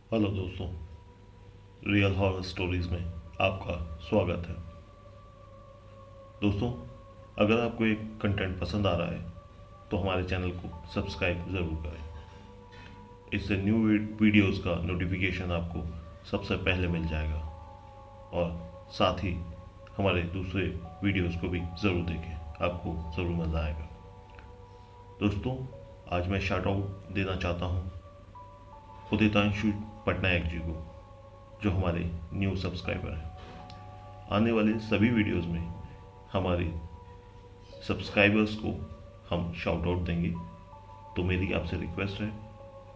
Hello दोस्तों, real horror stories में आपका स्वागत है। दोस्तों, अगर आपको एक कंटेंट पसंद आ रहा है तो हमारे चैनल को सब्सक्राइब ज़रूर करें। इससे न्यू वीडियोस का नोटिफिकेशन आपको सबसे पहले मिल जाएगा और साथ ही हमारे दूसरे वीडियोस को भी ज़रूर देखें, आपको ज़रूर मज़ा आएगा। दोस्तों, आज मैं शाउट आउट देना चाहता हूँ उदितांशु पटनायक जी को, जो हमारे न्यू सब्सक्राइबर हैं। आने वाले सभी वीडियोस में हमारे सब्सक्राइबर्स को हम शाउट आउट देंगे, तो मेरी आपसे रिक्वेस्ट है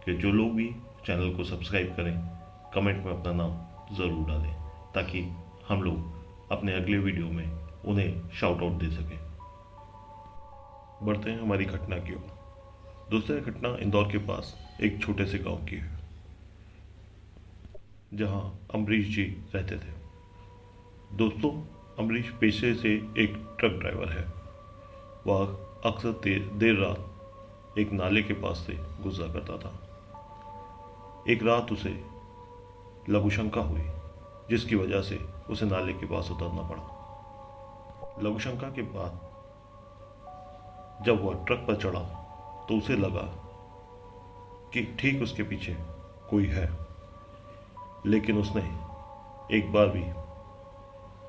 कि जो लोग भी चैनल को सब्सक्राइब करें, कमेंट में अपना नाम ज़रूर डालें, ताकि हम लोग अपने अगले वीडियो में उन्हें शाउट आउट दे सकें। बढ़ते हैं हमारी घटना की ओर। दूसरी घटना इंदौर के पास एक छोटे से गांव की है, जहां अमरीश जी रहते थे। दोस्तों, अमरीश पेशे से एक ट्रक ड्राइवर है। वह अक्सर देर रात एक नाले के पास से गुजरा करता था। एक रात उसे लघुशंका हुई, जिसकी वजह से उसे नाले के पास उतरना पड़ा। लघुशंका के बाद जब वह ट्रक पर चढ़ा तो उसे लगा कि ठीक उसके पीछे कोई है, लेकिन उसने एक बार भी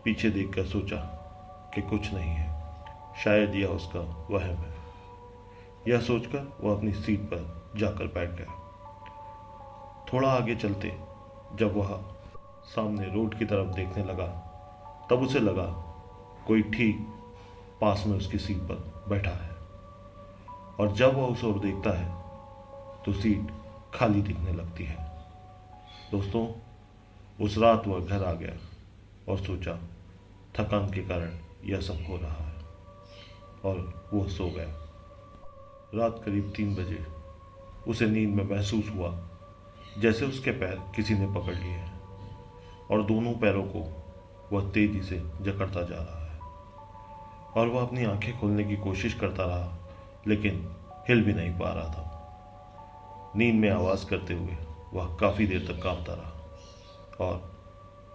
पीछे देखकर सोचा कि कुछ नहीं है, शायद यह उसका वहम है। यह सोचकर वह अपनी सीट पर जाकर बैठ गया। थोड़ा आगे चलते जब वह सामने रोड की तरफ देखने लगा, तब उसे लगा कोई ठीक पास में उसकी सीट पर बैठा है, और जब वह उस ओर देखता है तो सीट खाली दिखने लगती है। दोस्तों, उस रात वह घर आ गया और सोचा थकान के कारण यह सब हो रहा है, और वह सो गया। रात करीब 3 बजे उसे नींद में महसूस हुआ जैसे उसके पैर किसी ने पकड़ लिए हैं, और दोनों पैरों को वह तेजी से जकड़ता जा रहा है। और वह अपनी आंखें खोलने की कोशिश करता रहा, लेकिन हिल भी नहीं पा रहा था। नींद में आवाज़ करते हुए वह काफ़ी देर तक कांपता रहा, और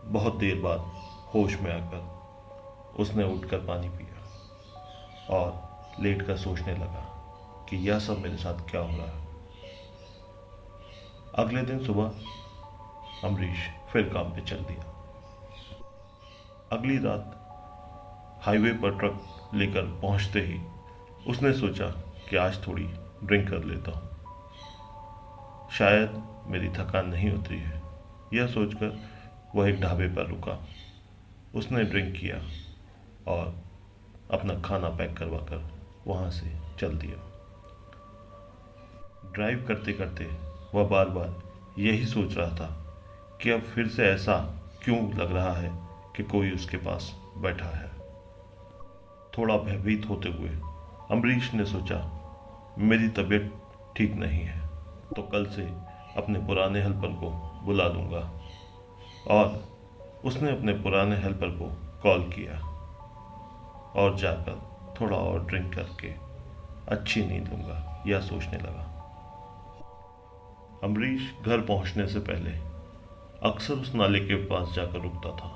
बहुत देर बाद होश में आकर उसने उठकर पानी पिया और लेटकर सोचने लगा कि यह सब मेरे साथ क्या हो रहा है। अगले दिन सुबह अमरीश फिर काम पे चल दिया। अगली रात हाईवे पर ट्रक लेकर पहुंचते ही उसने सोचा कि आज थोड़ी ड्रिंक कर लेता हूं, शायद मेरी थकान नहीं उतरी है। यह सोचकर वह एक ढाबे पर रुका। उसने ड्रिंक किया और अपना खाना पैक करवाकर वहां से चल दिया। ड्राइव करते करते वह बार बार यही सोच रहा था कि अब फिर से ऐसा क्यों लग रहा है कि कोई उसके पास बैठा है। थोड़ा भयभीत होते हुए अमरीश ने सोचा, मेरी तबीयत ठीक नहीं है, तो कल से अपने पुराने हेल्पर को बुला लूँगा। और उसने अपने पुराने हेल्पर को कॉल किया और जाकर थोड़ा और ड्रिंक करके अच्छी नींद लूँगा, यह सोचने लगा। अमरीश घर पहुंचने से पहले अक्सर उस नाले के पास जाकर रुकता था।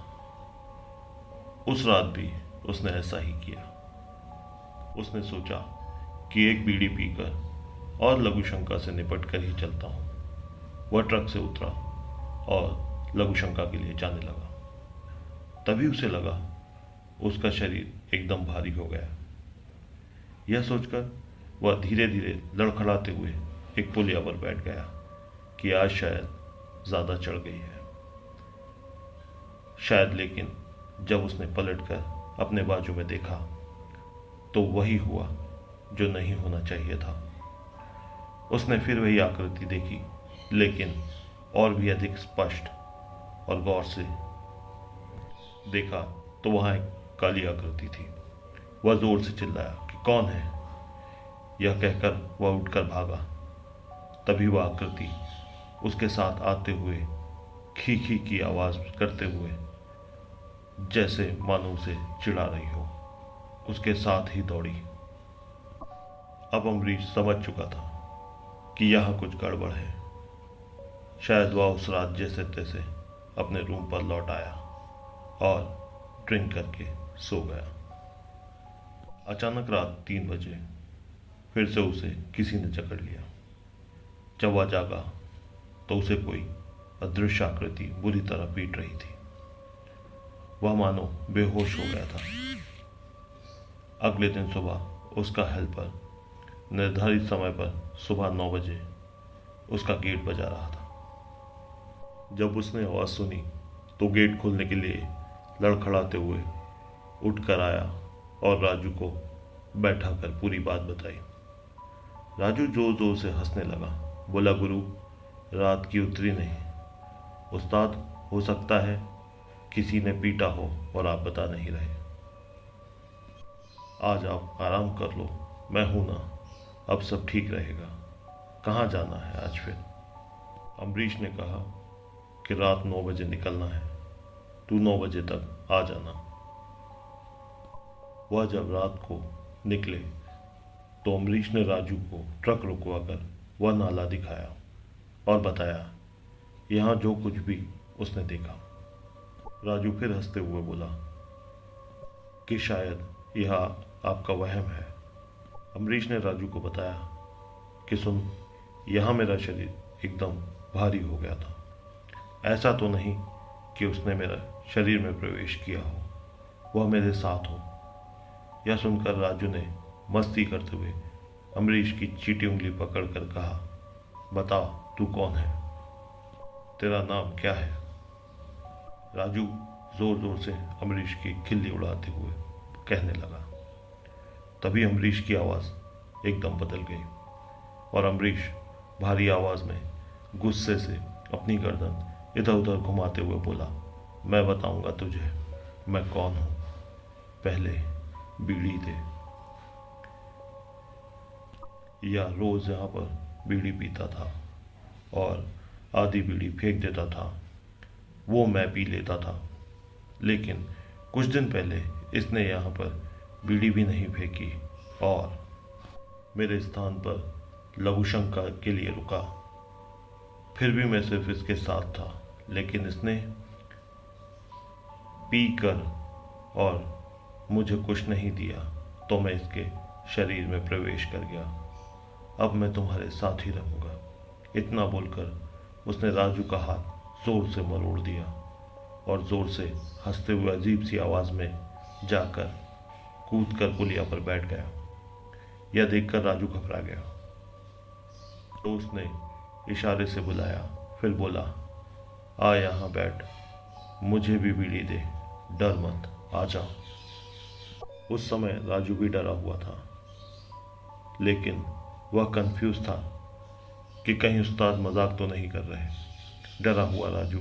उस रात भी उसने ऐसा ही किया। उसने सोचा कि एक बीड़ी पीकर और लघुशंका से निपट कर ही चलता हूँ। वह ट्रक से उतरा और लघुशंका के लिए जाने लगा। तभी उसे लगा उसका शरीर एकदम भारी हो गया। यह सोचकर वह धीरे धीरे लड़खड़ाते हुए एक पुलिया पर बैठ गया कि आज शायद ज़्यादा चढ़ गई है। शायद, लेकिन जब उसने पलटकर अपने बाजू में देखा तो वही हुआ जो नहीं होना चाहिए था। उसने फिर वही आकृति देखी, लेकिन और भी अधिक स्पष्ट, और गौर से देखा तो वहां एक काली आकृति थी। वह जोर से चिल्लाया कि कौन है। यह कहकर वह उठकर भागा। तभी वह आकृति उसके साथ आते हुए खी खी की आवाज करते हुए, जैसे मानो उसे चिढ़ा रही हो, उसके साथ ही दौड़ी। अब अमरीश समझ चुका था कि यहाँ कुछ गड़बड़ है। शायद वह उस रात जैसे तैसे अपने रूम पर लौट आया और ड्रिंक करके सो गया। अचानक रात 3 बजे फिर से उसे किसी ने जकड़ लिया। जब वह जागा तो उसे कोई अदृश्य आकृति बुरी तरह पीट रही थी। वह मानो बेहोश हो गया था। अगले दिन सुबह उसका हेल्पर निर्धारित समय पर सुबह 9 बजे उसका गेट बजा रहा था। जब उसने आवाज़ सुनी तो गेट खोलने के लिए लड़खड़ाते हुए उठकर आया और राजू को बैठा कर पूरी बात बताई। राजू जोर जोर से हंसने लगा। बोला, गुरु, रात की उतरी नहीं। उस्ताद, हो सकता है किसी ने पीटा हो और आप बता नहीं रहे। आज आप आराम कर लो, मैं हूं ना, अब सब ठीक रहेगा। कहाँ जाना है आज फिर? अम्बरीश ने कहा कि रात 9 बजे निकलना है, तू 9 बजे तक आ जाना। वह जब रात को निकले तो अम्बरीश ने राजू को ट्रक रुकवा कर वह नाला दिखाया और बताया यहाँ जो कुछ भी उसने देखा। राजू फिर हंसते हुए बोला कि शायद यह आपका वहम है। अम्बरीश ने राजू को बताया कि सुन, यहाँ मेरा शरीर एकदम भारी हो गया था। ऐसा तो नहीं कि उसने मेरा शरीर में प्रवेश किया हो, वह मेरे साथ हो। यह सुनकर राजू ने मस्ती करते हुए अम्बरीश की चीटी उंगली पकड़कर कहा, बता तू कौन है, तेरा नाम क्या है? राजू जोर जोर से अम्बरीश की खिल्ली उड़ाते हुए कहने लगा। तभी अम्बरीश की आवाज़ एकदम बदल गई और अम्बरीश भारी आवाज़ में गुस्से से अपनी गर्दन इधर उधर घुमाते हुए बोला, मैं बताऊंगा तुझे मैं कौन हूं, पहले बीड़ी दे। या रोज यहाँ पर बीड़ी पीता था और आधी बीड़ी फेंक देता था, वो मैं पी लेता था। लेकिन कुछ दिन पहले इसने यहाँ पर बीड़ी भी नहीं फेंकी और मेरे स्थान पर लघुशंका के लिए रुका। फिर भी मैं सिर्फ इसके साथ था, लेकिन इसने पी कर और मुझे कुछ नहीं दिया तो मैं इसके शरीर में प्रवेश कर गया। अब मैं तुम्हारे साथ ही रहूँगा। इतना बोलकर उसने राजू का हाथ जोर से मरोड़ दिया और जोर से हंसते हुए अजीब सी आवाज़ में जाकर कूद कर पुलिया पर बैठ गया। यह देखकर राजू घबरा गया तो उसने इशारे से बुलाया, फिर बोला, आ यहाँ बैठ, मुझे भी बीड़ी दे, डर मत, आ जा। उस समय राजू भी डरा हुआ था, लेकिन वह कंफ्यूज था कि कहीं उस्ताद मजाक तो नहीं कर रहे। डरा हुआ राजू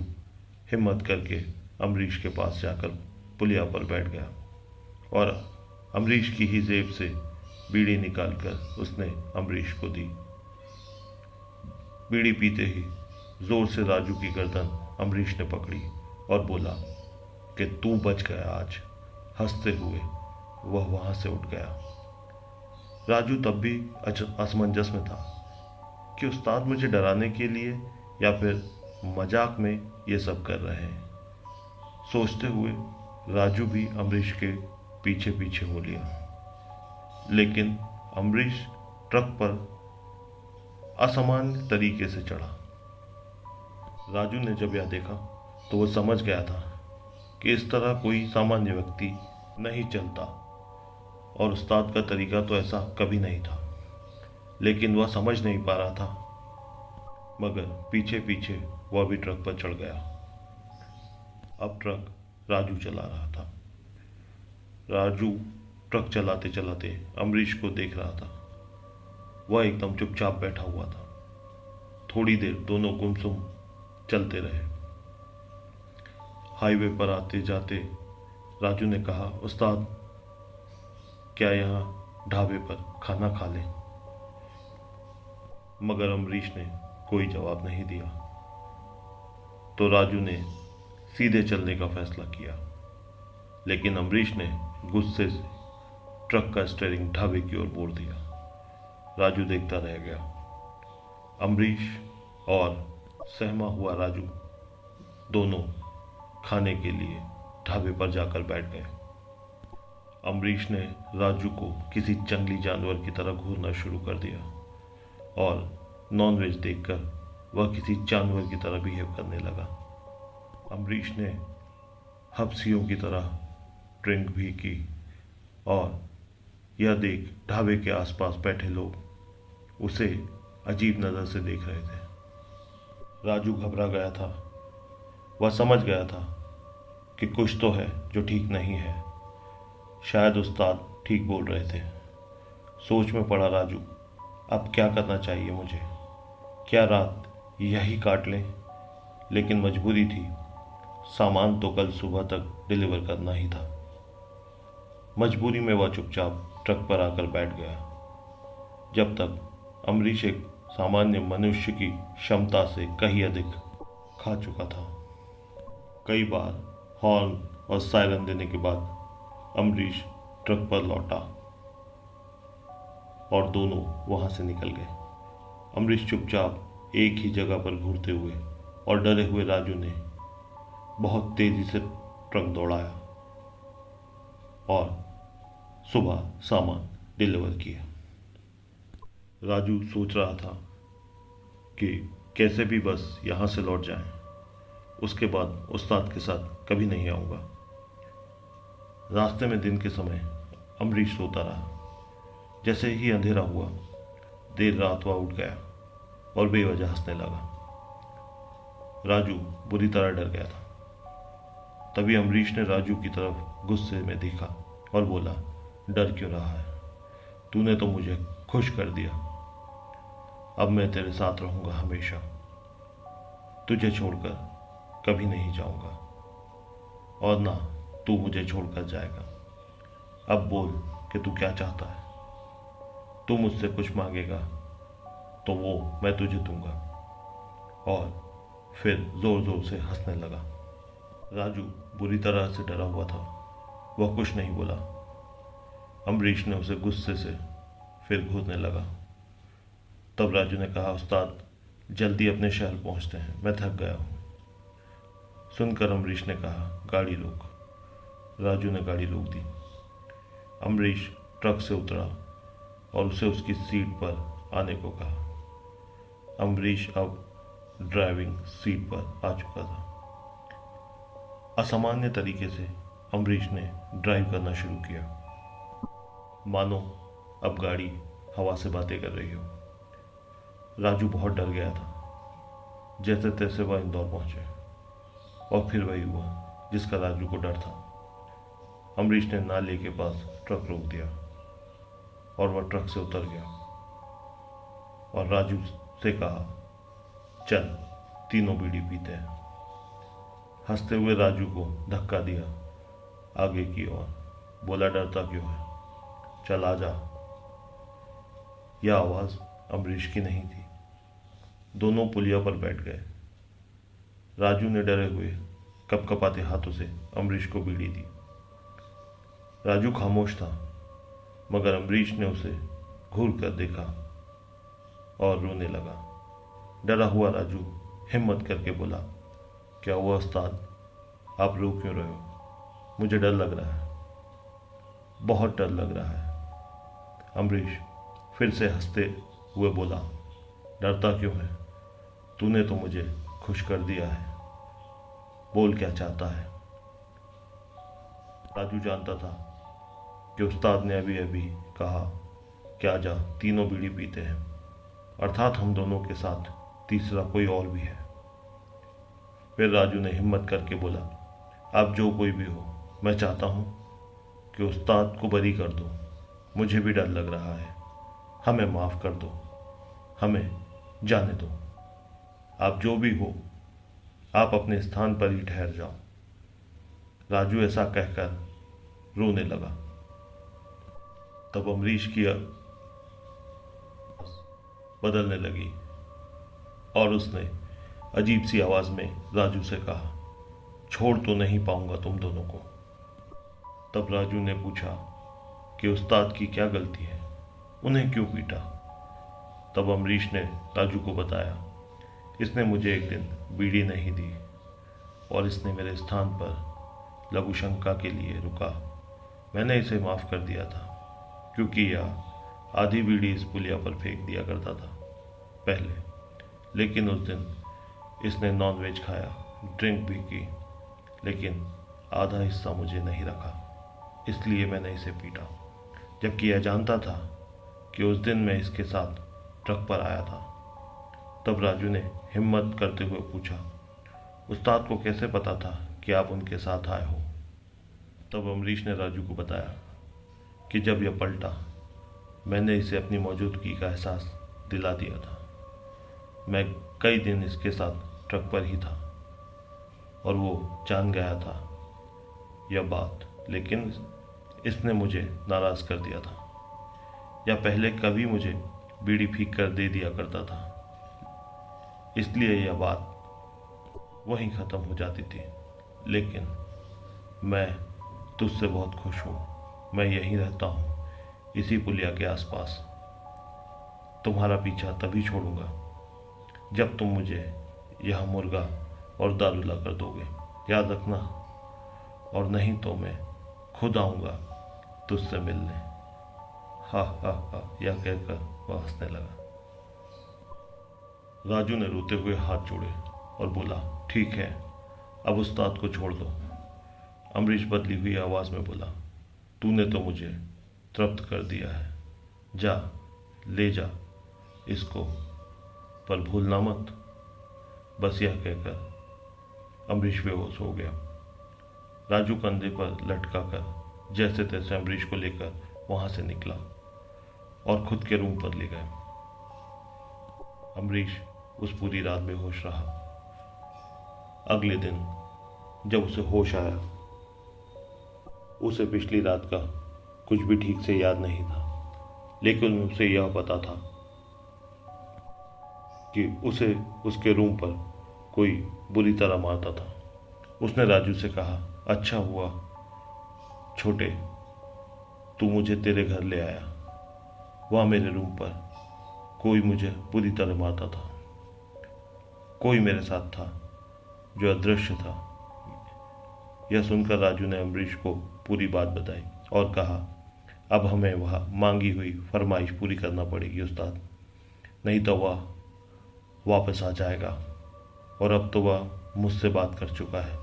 हिम्मत करके अम्बरीश के पास जाकर पुलिया पर बैठ गया और अम्बरीश की ही जेब से बीड़ी निकालकर उसने अम्बरीश को दी। बीड़ी पीते ही जोर से राजू की गर्दन अम्बरीश ने पकड़ी और बोला कि तू बच गया आज। हंसते हुए वह वहां से उठ गया। राजू तब भी असमंजस में था कि उस्ताद मुझे डराने के लिए या फिर मजाक में ये सब कर रहे हैं। सोचते हुए राजू भी अम्बरीश के पीछे पीछे हो लिया, लेकिन अम्बरीश ट्रक पर असामान्य तरीके से चढ़ा। राजू ने जब यह देखा तो वह समझ गया था कि इस तरह कोई सामान्य व्यक्ति नहीं चलता और उस्ताद का तरीका तो ऐसा कभी नहीं था, लेकिन वह समझ नहीं पा रहा था। मगर पीछे पीछे वह भी ट्रक पर चढ़ गया। अब ट्रक राजू चला रहा था। राजू ट्रक चलाते चलाते अम्बरीश को देख रहा था। वह एकदम चुपचाप बैठा हुआ था। थोड़ी देर दोनों गुमसुम चलते रहे। हाईवे पर आते जाते राजू ने कहा, उस्ताद, क्या यहाँ ढाबे पर खाना खा लें? मगर अम्बरीश ने कोई जवाब नहीं दिया तो राजू ने सीधे चलने का फैसला किया, लेकिन अम्बरीश ने गुस्से से ट्रक का स्टीयरिंग ढाबे की ओर मोड़ दिया। राजू देखता रह गया। अम्बरीश और सहमा हुआ राजू दोनों खाने के लिए ढाबे पर जाकर बैठ गए। अमरीश ने राजू को किसी जंगली जानवर की तरह घूरना शुरू कर दिया और नॉनवेज देखकर वह किसी जानवर की तरह बिहेव करने लगा। अमरीश ने हफ्सियों की तरह ड्रिंक भी की और यह देख ढाबे के आसपास बैठे लोग उसे अजीब नज़र से देख रहे थे। राजू घबरा गया था। वह समझ गया था कि कुछ तो है जो ठीक नहीं है। शायद उस्ताद ठीक बोल रहे थे। सोच में पड़ा राजू, अब क्या करना चाहिए मुझे? क्या रात यही काट लें? लेकिन मजबूरी थी, सामान तो कल सुबह तक डिलीवर करना ही था। मजबूरी में वह चुपचाप ट्रक पर आकर बैठ गया। जब तक अमरीश एक सामान्य मनुष्य की क्षमता से कहीं अधिक खा चुका था। कई बार हॉर्न और सायरन देने के बाद अमरीश ट्रक पर लौटा और दोनों वहां से निकल गए। अमरीश चुपचाप एक ही जगह पर घूरते हुए और डरे हुए राजू ने बहुत तेजी से ट्रक दौड़ाया और सुबह सामान डिलीवर किया। राजू सोच रहा था कि कैसे भी बस यहाँ से लौट जाएं, उसके बाद उस्ताद के साथ कभी नहीं आऊँगा। रास्ते में दिन के समय अमरीश सोता रहा। जैसे ही अंधेरा हुआ, देर रात वह उठ गया और बेवजह हंसने लगा। राजू बुरी तरह डर गया था। तभी अमरीश ने राजू की तरफ गुस्से में देखा और बोला, डर क्यों रहा है? तूने तो मुझे खुश कर दिया। अब मैं तेरे साथ रहूंगा हमेशा। तुझे छोड़कर कभी नहीं जाऊंगा और ना तू मुझे छोड़कर जाएगा। अब बोल कि तू क्या चाहता है। तू मुझसे कुछ मांगेगा तो वो मैं तुझे दूंगा। और फिर जोर जोर से हंसने लगा। राजू बुरी तरह से डरा हुआ था। वह कुछ नहीं बोला। अमरीश ने उसे गुस्से से फिर घूरने लगा। तब राजू ने कहा, उस्ताद जल्दी अपने शहर पहुंचते हैं, मैं थक गया हूं। सुनकर अमरीश ने कहा, गाड़ी रोक। राजू ने गाड़ी रोक दी। अमरीश ट्रक से उतरा और उसे उसकी सीट पर आने को कहा। अमरीश अब ड्राइविंग सीट पर आ चुका था। असामान्य तरीके से अमरीश ने ड्राइव करना शुरू किया, मानो अब गाड़ी हवा से बातें कर रही हो। राजू बहुत डर गया था। जैसे तैसे वह इंदौर पहुंचे और फिर वही हुआ जिसका राजू को डर था। अमरीश ने नाले के पास ट्रक रोक दिया और वह ट्रक से उतर गया और राजू से कहा, चल तीनों बीड़ी पीते हैं। हंसते हुए राजू को धक्का दिया आगे की ओर। बोला, डरता क्यों है? चल आ जा। यह आवाज अमरीश की नहीं थी। दोनों पुलिया पर बैठ गए। राजू ने डरे हुए कपकपाते हाथों से अमरीश को बीड़ी दी। राजू खामोश था, मगर अमरीश ने उसे घूर कर देखा और रोने लगा। डरा हुआ राजू हिम्मत करके बोला, क्या हुआ उस्ताद, आप रो क्यों रहे हो? मुझे डर लग रहा है, बहुत डर लग रहा है। अमरीश फिर से हंसते हुए बोला, डरता क्यों है? तूने तो मुझे खुश कर दिया है। बोल क्या चाहता है? राजू जानता था कि उस्ताद ने अभी अभी कहा कि आजा तीनों बीड़ी पीते हैं, अर्थात हम दोनों के साथ तीसरा कोई और भी है। फिर राजू ने हिम्मत करके बोला, आप जो कोई भी हो, मैं चाहता हूं कि उस्ताद को बरी कर दो। मुझे भी डर लग रहा है। हमें माफ कर दो, हमें जाने दो। आप जो भी हो, आप अपने स्थान पर ही ठहर जाओ। राजू ऐसा कहकर रोने लगा। तब अमरीश की बदलने लगी और उसने अजीब सी आवाज में राजू से कहा, छोड़ तो नहीं पाऊंगा तुम दोनों को। तब राजू ने पूछा कि उस्ताद की क्या गलती है, उन्हें क्यों पीटा? तब अमरीश ने राजू को बताया, इसने मुझे एक दिन बीड़ी नहीं दी और इसने मेरे स्थान पर लघु शंका के लिए रुका। मैंने इसे माफ़ कर दिया था क्योंकि यह आधी बीड़ी इस पुलिया पर फेंक दिया करता था पहले। लेकिन उस दिन इसने नॉनवेज खाया, ड्रिंक भी की, लेकिन आधा हिस्सा मुझे नहीं रखा, इसलिए मैंने इसे पीटा, जबकि यह जानता था कि उस दिन मैं इसके साथ ट्रक पर आया था। तब राजू ने हिम्मत करते हुए पूछा, उस्ताद को कैसे पता था कि आप उनके साथ आए हो? तब अमरीश ने राजू को बताया कि जब यह पलटा, मैंने इसे अपनी मौजूदगी का एहसास दिला दिया था। मैं कई दिन इसके साथ ट्रक पर ही था और वो जान गया था यह बात, लेकिन इसने मुझे नाराज़ कर दिया था। या पहले कभी मुझे बीड़ी फीक कर दे दिया करता था, इसलिए यह बात वहीं ख़त्म हो जाती थी। लेकिन मैं तुझसे बहुत खुश हूँ। मैं यहीं रहता हूँ, इसी पुलिया के आसपास। तुम्हारा पीछा तभी छोड़ूंगा जब तुम मुझे यह मुर्गा और दारू ला कर दोगे, याद रखना। और नहीं तो मैं खुद आऊँगा तुझसे मिलने। हा हा हा, यह कहकर वह हंसने लगा। राजू ने रोते हुए हाथ जोड़े और बोला, ठीक है, अब उस्ताद को छोड़ दो। अमरीश बदली हुई आवाज़ में बोला, तूने तो मुझे तृप्त कर दिया है, जा ले जा इसको, पर भूलना मत। बस यह कहकर अमरीश बेहोश हो गया। राजू कंधे पर लटका कर जैसे तैसे अमरीश को लेकर वहां से निकला और खुद के रूम पर ले गए। अमरीश उस पूरी रात बेहोश रहा। अगले दिन जब उसे होश आया, उसे पिछली रात का कुछ भी ठीक से याद नहीं था, लेकिन उसे यह पता था कि उसे उसके रूम पर कोई बुरी तरह मारता था। उसने राजू से कहा, अच्छा हुआ छोटे तू मुझे तेरे घर ले आया। वहाँ मेरे रूम पर कोई मुझे बुरी तरह मारता था। कोई मेरे साथ था जो अदृश्य था। यह सुनकर राजू ने अमरीश को पूरी बात बताई और कहा, अब हमें वह मांगी हुई फरमाइश पूरी करना पड़ेगी उस्ताद, नहीं तो वह वापस आ जाएगा। और अब तो वह मुझसे बात कर चुका है।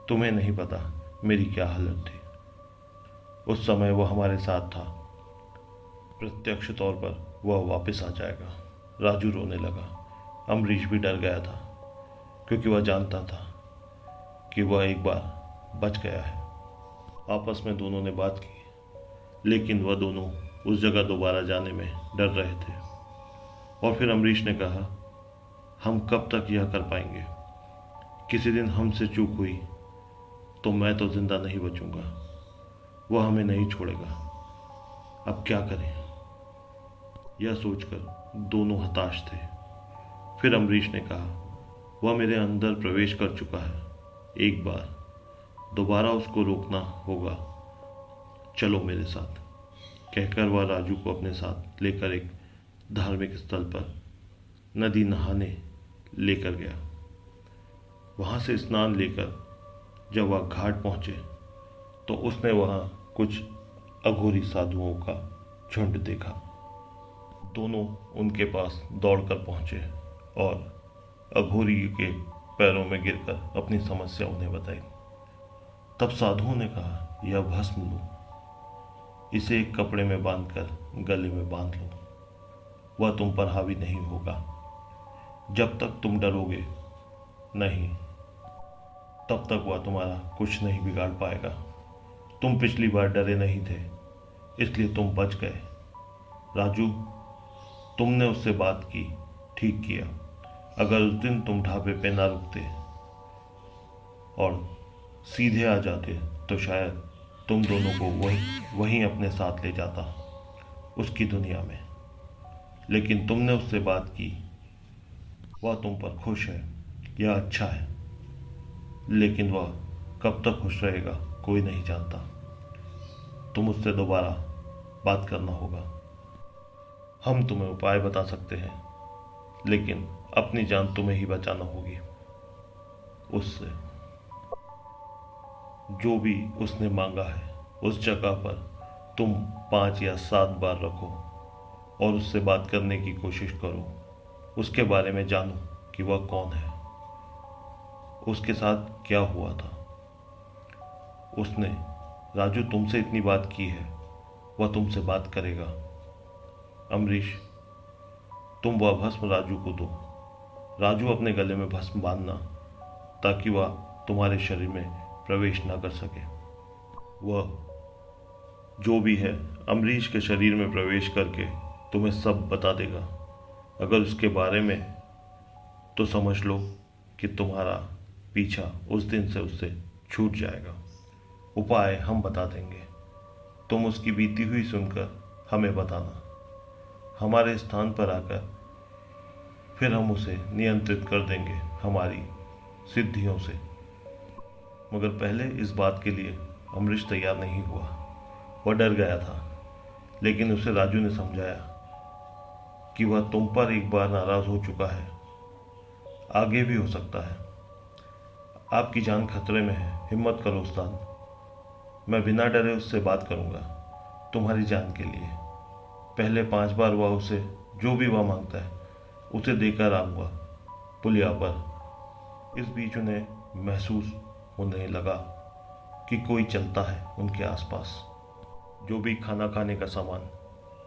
तुम्हें नहीं पता मेरी क्या हालत थी। उस समय वह हमारे साथ था। प्रत्यक्ष तौर पर वह वापस आ जाएगा। राजू रोने लगा। अमरीश भी डर गया था क्योंकि वह जानता था कि वह एक बार बच गया है। आपस में दोनों ने बात की, लेकिन वह दोनों उस जगह दोबारा जाने में डर रहे थे। और फिर अमरीश ने कहा, हम कब तक यह कर पाएंगे? किसी दिन हमसे चूक हुई तो मैं तो जिंदा नहीं बचूंगा। वह हमें नहीं छोड़ेगा। अब क्या करें? यह सोचकर दोनों हताश थे। फिर अमरीश ने कहा, वह मेरे अंदर प्रवेश कर चुका है। एक बार दोबारा उसको रोकना होगा। चलो मेरे साथ। कहकर वह राजू को अपने साथ लेकर एक धार्मिक स्थल पर नदी नहाने लेकर गया। वहाँ से स्नान लेकर जब वह घाट पहुँचे तो उसने वहाँ कुछ अघोरी साधुओं का झुंड देखा। दोनों उनके पास दौड़कर पहुँचे और अघोरी के पैरों में गिरकर अपनी समस्या उन्हें बताई। तब साधुओं ने कहा, यह भस्म लो, इसे एक कपड़े में बांधकर गले में बांध लो। वह तुम पर हावी नहीं होगा जब तक तुम डरोगे नहीं, तब तक वह तुम्हारा कुछ नहीं बिगाड़ पाएगा। तुम पिछली बार डरे नहीं थे, इसलिए तुम बच गए। राजू, तुमने उससे बात की, ठीक किया। अगर उस दिन तुम ढाबे पे ना रुकते और सीधे आ जाते तो शायद तुम दोनों को वहीं अपने साथ ले जाता, उसकी दुनिया में। लेकिन तुमने उससे बात की, वह तुम पर खुश है, यह अच्छा है। लेकिन वह कब तक खुश रहेगा कोई नहीं जानता। तुम उससे दोबारा बात करना होगा। हम तुम्हें उपाय बता सकते हैं, लेकिन अपनी जान तुम्हें ही बचाना होगी उससे। जो भी उसने मांगा है उस जगह पर तुम 5 या 7 बार रखो और उससे बात करने की कोशिश करो। उसके बारे में जानो कि वह कौन है, उसके साथ क्या हुआ था। उसने राजू तुमसे इतनी बात की है, वह तुमसे बात करेगा। अमरीश, तुम वह भस्म राजू को दो। राजू अपने गले में भस्म बांधना ताकि वह तुम्हारे शरीर में प्रवेश ना कर सके। वह जो भी है अमरीश के शरीर में प्रवेश करके तुम्हें सब बता देगा। अगर उसके बारे में तो समझ लो कि तुम्हारा पीछा उस दिन से उससे छूट जाएगा। उपाय हम बता देंगे, तुम उसकी बीती हुई सुनकर हमें बताना। हमारे स्थान पर आकर फिर हम उसे नियंत्रित कर देंगे हमारी सिद्धियों से। मगर पहले इस बात के लिए अमरीश तैयार नहीं हुआ। वह डर गया था, लेकिन उसे राजू ने समझाया कि वह तुम पर एक बार नाराज हो चुका है, आगे भी हो सकता है। आपकी जान खतरे में है, हिम्मत करो उस्ताद। मैं बिना डरे उससे बात करूंगा तुम्हारी जान के लिए। पहले 5 बार वह उसे जो भी वह मांगता है उसे देकर आऊंगा पुलिया पर। इस बीच उन्हें महसूस होने लगा कि कोई चलता है उनके आसपास। जो भी खाना खाने का सामान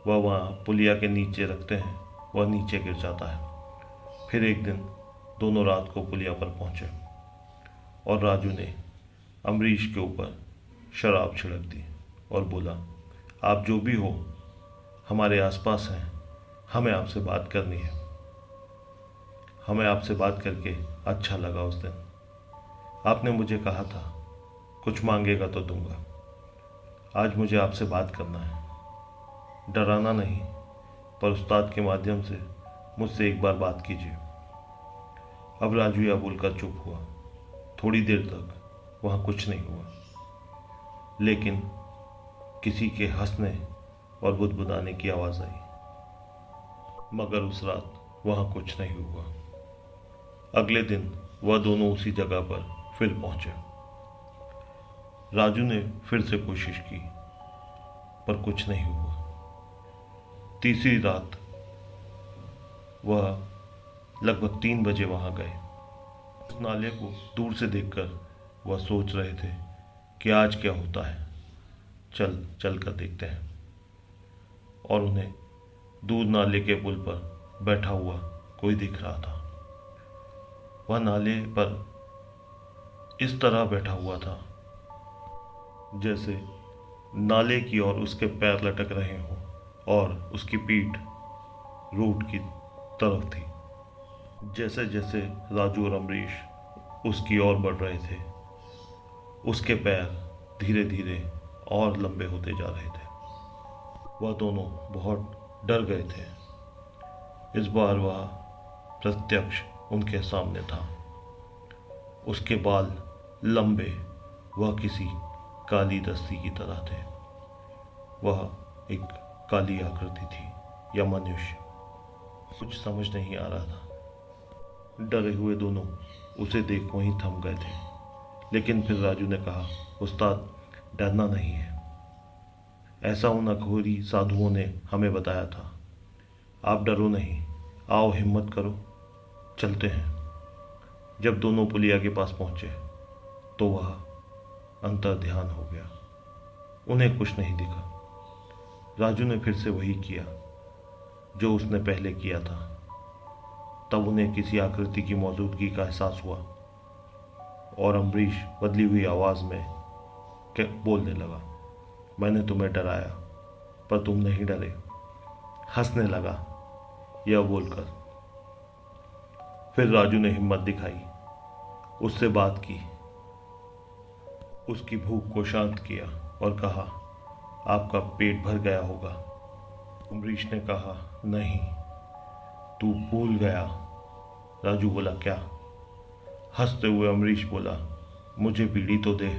वह वहाँ पुलिया के नीचे रखते हैं वह नीचे गिर जाता है। फिर एक दिन दोनों रात को पुलिया पर पहुंचे और राजू ने अमरीश के ऊपर शराब छिड़क दी और बोला, आप जो भी हो हमारे आसपास हैं, हमें आपसे बात करनी है। हमें आपसे बात करके अच्छा लगा। उस दिन आपने मुझे कहा था कुछ मांगेगा तो दूंगा। आज मुझे आपसे बात करना है, डराना नहीं, पर उस्ताद के माध्यम से मुझसे एक बार बात कीजिए। अब राजू यह बोलकर चुप हुआ। थोड़ी देर तक वहाँ कुछ नहीं हुआ, लेकिन किसी के हंसने और बुदबुदाने की आवाज़ आई। मगर उस रात वहाँ कुछ नहीं हुआ। अगले दिन वह दोनों उसी जगह पर फिर पहुंचे। राजू ने फिर से कोशिश की, पर कुछ नहीं हुआ। तीसरी रात वह लगभग 3 बजे वहां गए। उस नाले को दूर से देखकर वह सोच रहे थे कि आज क्या होता है, चल कर देखते हैं। और उन्हें दूर नाले के पुल पर बैठा हुआ कोई दिख रहा था। वह नाले पर इस तरह बैठा हुआ था जैसे नाले की ओर उसके पैर लटक रहे हों और उसकी पीठ रोड की तरफ थी। जैसे जैसे राजू और अमरीश उसकी ओर बढ़ रहे थे, उसके पैर धीरे धीरे और लंबे होते जा रहे थे। वह दोनों बहुत डर गए थे। इस बार वह प्रत्यक्ष उनके सामने था। उसके बाल लंबे, वह किसी काली दस्ती की तरह थे। वह एक काली आकृति थी या मनुष्य, कुछ समझ नहीं आ रहा था। डरे हुए दोनों उसे देख वहीं थम गए थे। लेकिन फिर राजू ने कहा, उस्ताद डरना नहीं है, ऐसा उन अघोरी साधुओं ने हमें बताया था। आप डरो नहीं, आओ हिम्मत करो, चलते हैं। जब दोनों पुलिया के पास पहुंचे तो वह अंतर ध्यान हो गया। उन्हें कुछ नहीं दिखा। राजू ने फिर से वही किया जो उसने पहले किया था। तब उन्हें किसी आकृति की मौजूदगी का एहसास हुआ और अमरीश बदली हुई आवाज में बोलने लगा, मैंने तुम्हें डराया पर तुम नहीं डरे। हंसने लगा यह बोलकर। फिर राजू ने हिम्मत दिखाई, उससे बात की, उसकी भूख को शांत किया और कहा, आपका पेट भर गया होगा। अमरीश ने कहा, नहीं, तू भूल गया। राजू बोला, क्या? हंसते हुए अमरीश बोला, मुझे बीड़ी तो दे।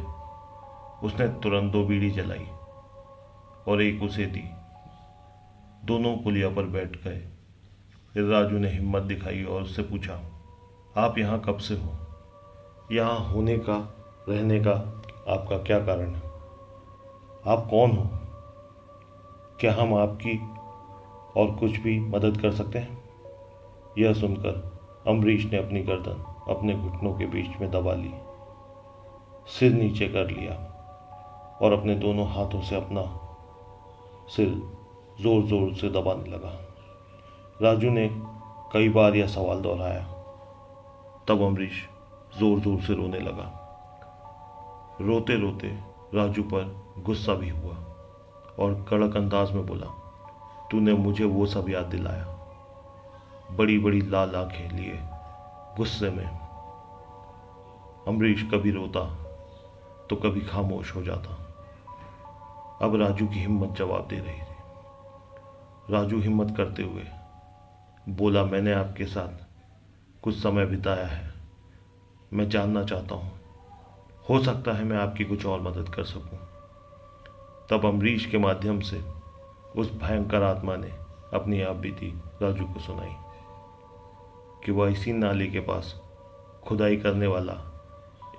उसने तुरंत 2 बीड़ी जलाई और एक उसे दी। दोनों पुलिया पर बैठ गए राजू ने हिम्मत दिखाई और उससे पूछा, आप यहाँ कब से हो? यहाँ होने का, रहने का आपका क्या कारण है? आप कौन हो? क्या हम आपकी और कुछ भी मदद कर सकते हैं? यह सुनकर अम्बरीश ने अपनी गर्दन अपने घुटनों के बीच में दबा ली, सिर नीचे कर लिया और अपने दोनों हाथों से अपना सिर जोर जोर से दबाने लगा। राजू ने कई बार यह सवाल दोहराया। तब अम्बरीश जोर जोर से रोने लगा। रोते रोते राजू पर गुस्सा भी हुआ और कड़क अंदाज में बोला, तूने मुझे वो सब याद दिलाया। बड़ी बड़ी लाल आंखें लिए गुस्से में अम्बरीश कभी रोता तो कभी खामोश हो जाता। अब राजू की हिम्मत जवाब दे रही थी। राजू हिम्मत करते हुए बोला, मैंने आपके साथ कुछ समय बिताया है, मैं जानना चाहता हूँ, हो सकता है मैं आपकी कुछ और मदद कर सकूं। तब अम्बरीश के माध्यम से उस भयंकर आत्मा ने अपनी आप बीती राजू को सुनाई कि वह इसी नाले के पास खुदाई करने वाला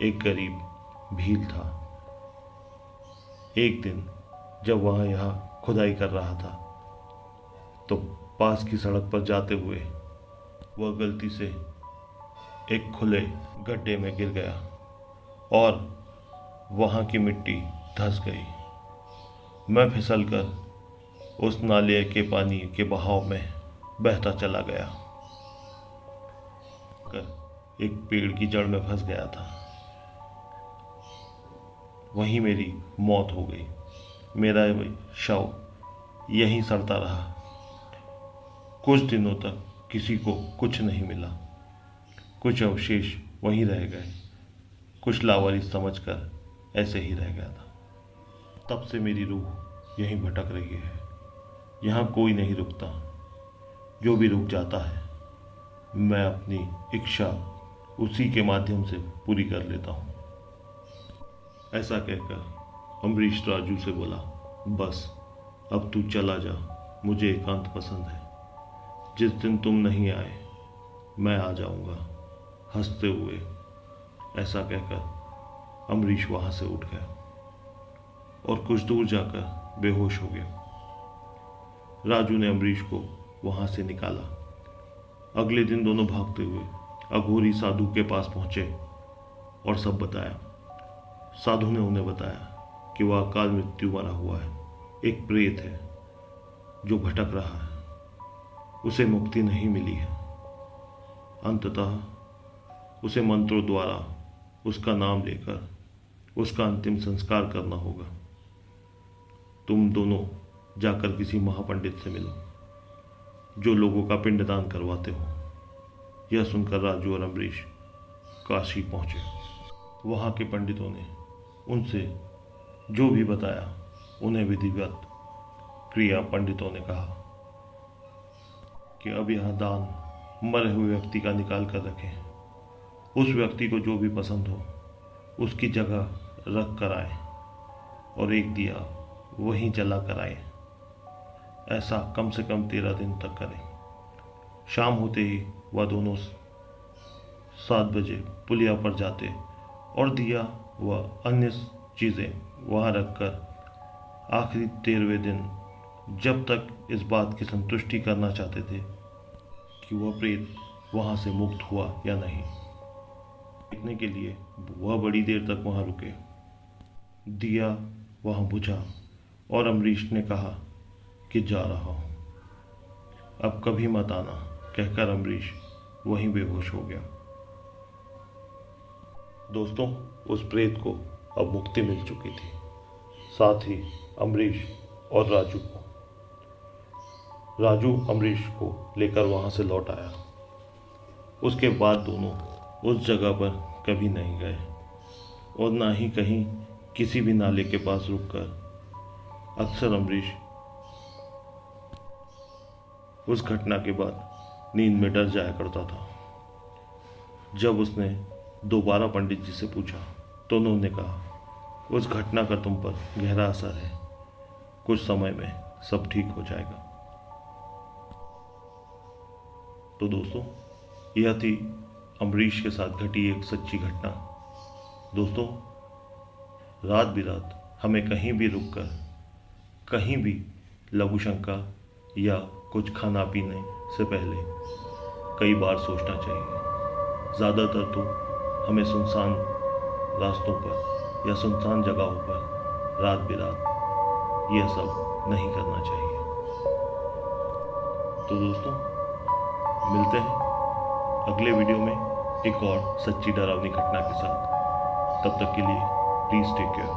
एक गरीब भील था। एक दिन जब वह यहाँ खुदाई कर रहा था तो पास की सड़क पर जाते हुए वह गलती से एक खुले गड्ढे में गिर गया और वहाँ की मिट्टी धंस गई। मैं फिसलकर उस नाले के पानी के बहाव में बहता चला गया, एक पेड़ की जड़ में फंस गया था। वहीं मेरी मौत हो गई। मेरा शव यहीं सड़ता रहा। कुछ दिनों तक किसी को कुछ नहीं मिला। कुछ अवशेष वहीं रह गए। कुछ लावारिस समझकर ऐसे ही रह गया था। तब से मेरी रूह यहीं भटक रही है। यहाँ कोई नहीं रुकता। जो भी रुक जाता है मैं अपनी इच्छा उसी के माध्यम से पूरी कर लेता हूँ। ऐसा कहकर अम्बरीश राजू से बोला, बस अब तू चला जा, मुझे एकांत पसंद है। जिस दिन तुम नहीं आए मैं आ जाऊंगा हंसते हुए। ऐसा कहकर अम्बरीश वहां से उठ गया और कुछ दूर जाकर बेहोश हो गया। राजू ने अम्बरीश को वहां से निकाला। अगले दिन दोनों भागते हुए अघोरी साधु के पास पहुंचे और सब बताया। साधु ने उन्हें बताया कि वह अकाल मृत्यु मरा हुआ है, एक प्रेत है जो भटक रहा है, उसे मुक्ति नहीं मिली है। अंततः उसे मंत्रों द्वारा उसका नाम लेकर उसका अंतिम संस्कार करना होगा। तुम दोनों जाकर किसी महापंडित से मिलो जो लोगों का पिंडदान करवाते हो। यह सुनकर राजू और अम्बरीश काशी पहुंचे। वहां के पंडितों ने उनसे जो भी बताया उन्हें विधिवत क्रिया पंडितों ने कहा कि अब यह दान मरे हुए व्यक्ति का निकाल कर रखें। उस व्यक्ति को जो भी पसंद हो उसकी जगह रख कर आए और एक दिया वहीं जला कर आए। ऐसा कम से कम 13 दिन तक करें। शाम होते ही वह दोनों 7 बजे पुलिया पर जाते और दिया व अन्य चीज़ें वहाँ रखकर आखिरी 13वें दिन जब तक इस बात की संतुष्टि करना चाहते थे कि वह प्रेत वहाँ से मुक्त हुआ या नहीं, देखने के लिए वह बड़ी देर तक वहाँ रुके। दिया वहाँ बुझा और अम्बरीश ने कहा कि जा रहा हूँ, अब कभी मत आना, कहकर अम्बरीश वहीं बेहोश हो गया। दोस्तों, उस प्रेत को अब मुक्ति मिल चुकी थी, साथ ही अम्बरीश और राजू को। राजू अम्बरीश को लेकर वहाँ से लौट आया। उसके बाद दोनों उस जगह पर कभी नहीं गए और ना ही कहीं किसी भी नाले के पास रुककर। अक्सर अम्बरीश उस घटना के बाद नींद में डर जाया करता था। जब उसने दोबारा पंडित जी से पूछा तो उन्होंने कहा, उस घटना का तुम पर गहरा असर है, कुछ समय में सब ठीक हो जाएगा। तो दोस्तों, यह थी अमरीश के साथ घटी एक सच्ची घटना। दोस्तों, रात बिरात हमें कहीं भी रुककर कहीं भी लघु शंका या कुछ खाना पीने से पहले कई बार सोचना चाहिए। ज़्यादातर तो हमें सुनसान रास्तों पर या सुनसान जगहों पर रात बिरात यह सब नहीं करना चाहिए। तो दोस्तों, मिलते हैं अगले वीडियो में एक और सच्ची डरावनी घटना के साथ। तब तक के लिए प्लीज़ टेक केयर।